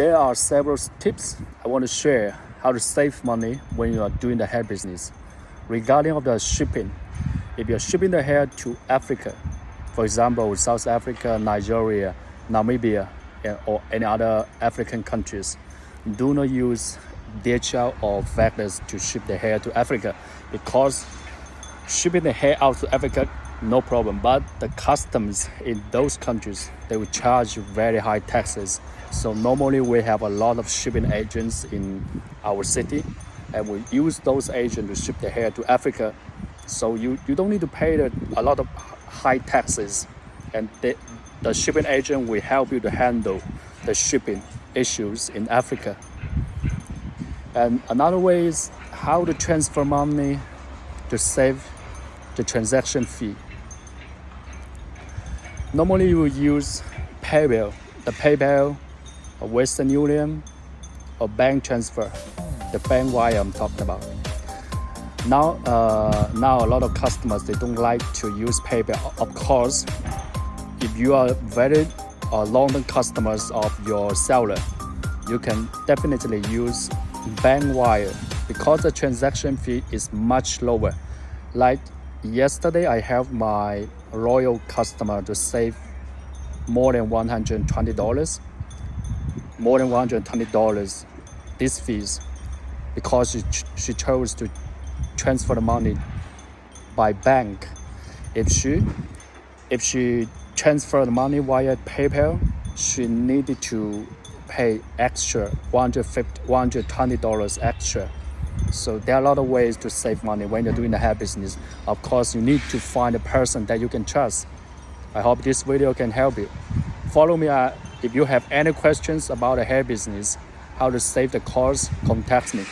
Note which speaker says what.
Speaker 1: There are several tips I want to share how to save money when you are doing the hair business. Regarding of the shipping, if you're shipping the hair to Africa, for example, South Africa, Nigeria, Namibia, or any other African countries, do not use DHL or FedEx to ship the hair to Africa, because shipping the hair out to Africa, no problem, but the customs in those countries, they will charge you very high taxes. So normally we have a lot of shipping agents in our city, and we use those agents to ship the hair to Africa. So you don't need to pay a lot of high taxes, and the shipping agent will help you to handle the shipping issues in Africa. And another way is how to transfer money to save the transaction fee. Normally you will use PayPal, Western Union, or bank transfer, the bank wire I'm talking about. Now a lot of customers, they don't like to use PayPal. Of course, if you are very long-term customers of your seller, you can definitely use bank wire, because the transaction fee is much lower. Like yesterday, I helped my loyal customer to save more than $120. More than $120 these fees, because she chose to transfer the money by bank. If she transferred the money via PayPal, she needed to pay extra $120 extra. So there are a lot of ways to save money when you're doing the hair business. Of course, you need to find a person that you can trust. I hope this video can help you. Follow me if you have any questions about the hair business, how to save the cost, contact me.